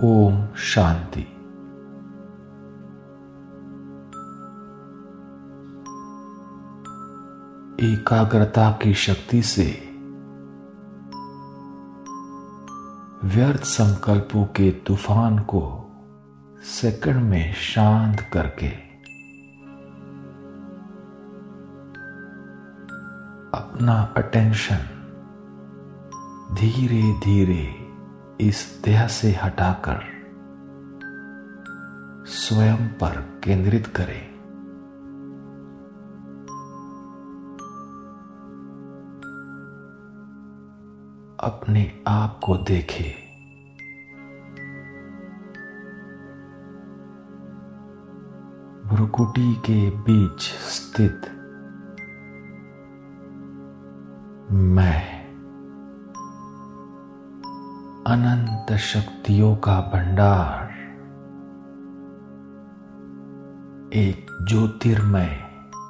ओम शांति। एकाग्रता की शक्ति से व्यर्थ संकल्पों के तूफान को सेकंड में शांत करके अपना अटेंशन धीरे धीरे इस देह से हटाकर स्वयं पर केंद्रित करें। अपने आप को देखें। भ्रुकुटी के बीच स्थित मैं अनंत शक्तियों का भंडार, एक ज्योतिर्मय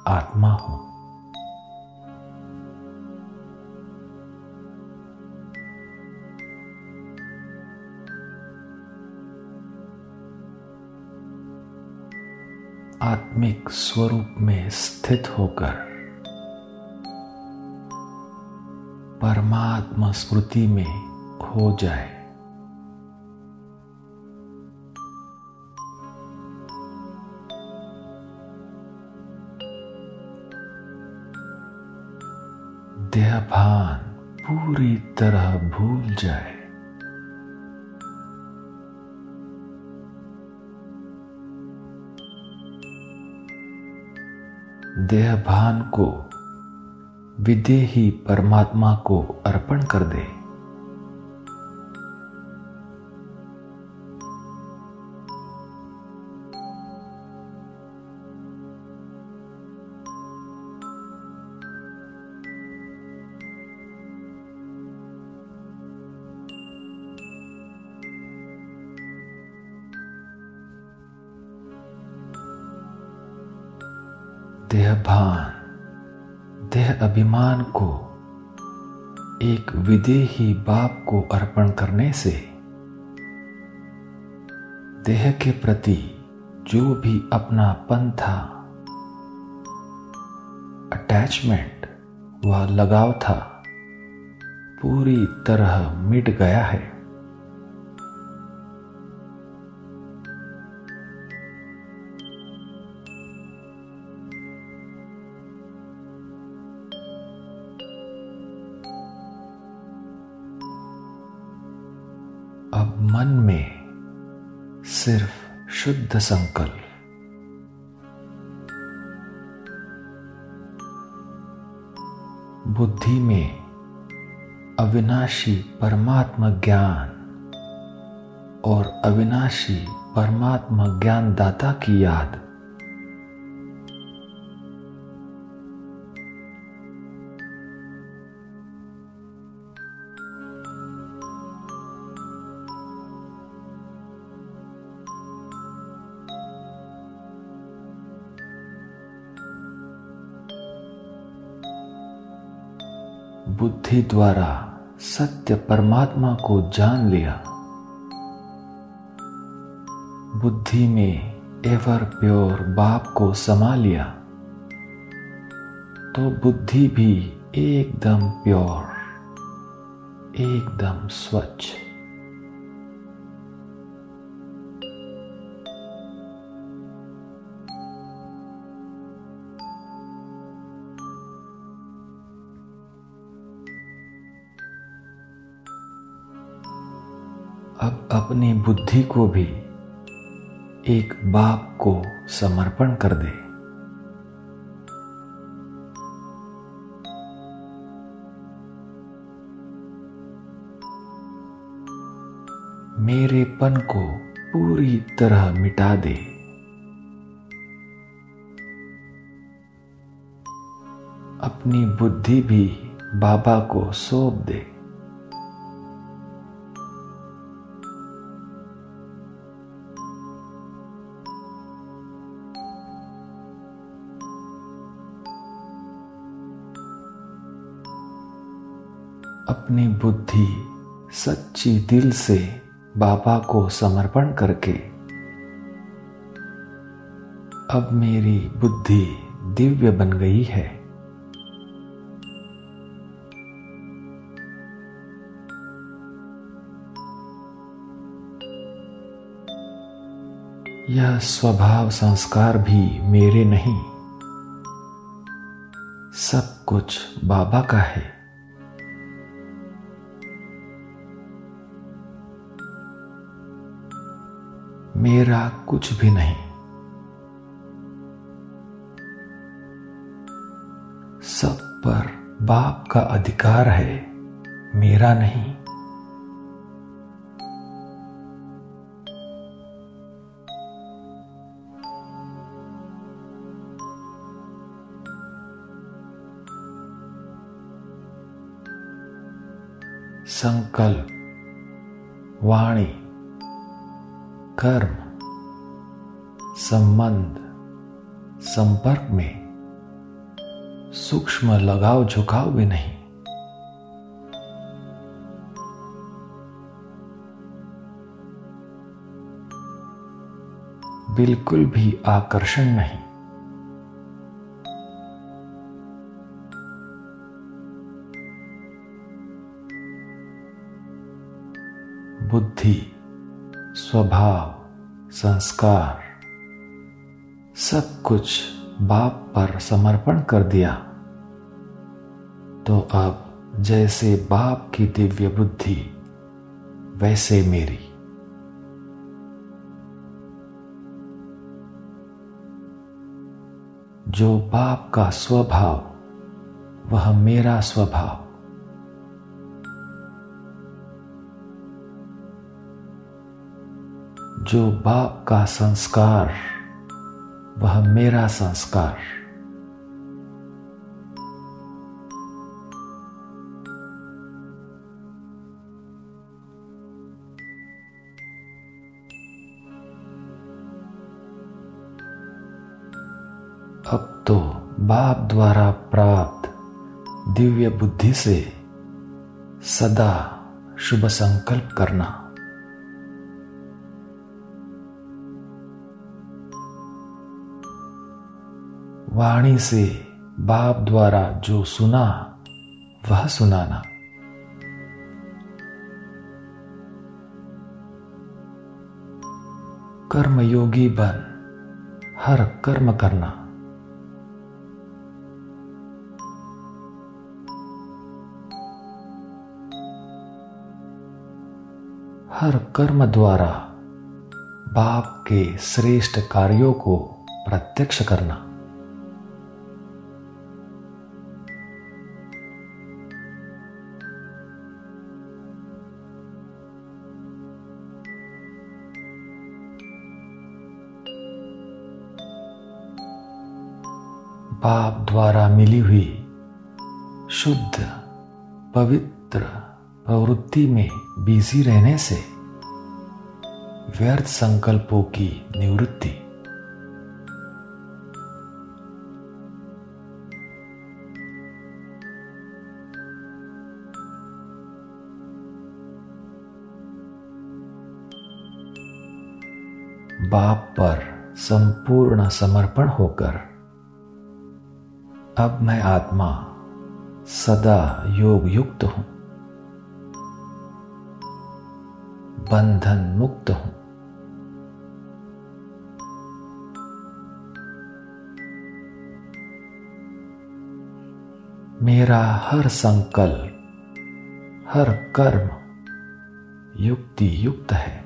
आत्मा हूं। आत्मिक स्वरूप में स्थित होकर परमात्मा स्मृति में खो जाए। देह भान पूरी तरह भूल जाए। देह भान को विदेही परमात्मा को अर्पण कर दे। देह भान, देह अभिमान को एक विदेही बाप को अर्पण करने से देह के प्रति जो भी अपनापन था, अटैचमेंट व लगाव था, पूरी तरह मिट गया है। अब मन में सिर्फ शुद्ध संकल्प, बुद्धि में अविनाशी परमात्मा ज्ञान और अविनाशी परमात्मा ज्ञान दाता की याद। बुद्धि द्वारा सत्य परमात्मा को जान लिया। बुद्धि में एवर प्योर बाप को समा लिया तो बुद्धि भी एकदम प्योर, एकदम स्वच्छ। अब अपनी बुद्धि को भी एक बाप को समर्पण कर दे। मेरेपन को पूरी तरह मिटा दे। अपनी बुद्धि भी बाबा को सौंप दे। अपनी बुद्धि सच्ची दिल से बाबा को समर्पण करके अब मेरी बुद्धि दिव्य बन गई है। यह स्वभाव संस्कार भी मेरे नहीं, सब कुछ बाबा का है। मेरा कुछ भी नहीं। सब पर बाप का अधिकार है, मेरा नहीं। संकल्प, वाणी, कर्म, संबंध, संपर्क में सूक्ष्म लगाव झुकाव भी नहीं। बिल्कुल भी आकर्षण नहीं। बुद्धि, स्वभाव, संस्कार सब कुछ बाप पर समर्पण कर दिया, तो अब जैसे बाप की दिव्य बुद्धि वैसे मेरी। जो बाप का स्वभाव वह मेरा स्वभाव। जो बाप का संस्कार वह मेरा संस्कार। अब तो बाप द्वारा प्राप्त दिव्य बुद्धि से सदा शुभ संकल्प करना। वाणी से बाप द्वारा जो सुना वह सुनाना। कर्मयोगी बन हर कर्म करना। हर कर्म द्वारा बाप के श्रेष्ठ कार्यों को प्रत्यक्ष करना। बाप द्वारा मिली हुई शुद्ध पवित्र प्रवृत्ति में बिजी रहने से व्यर्थ संकल्पों की निवृत्ति। बाप पर संपूर्ण समर्पण होकर अब मैं आत्मा सदा योग युक्त हूं, बंधन मुक्त हूं। मेरा हर संकल्प, हर कर्म युक्ति युक्त है।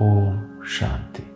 ओम शांति।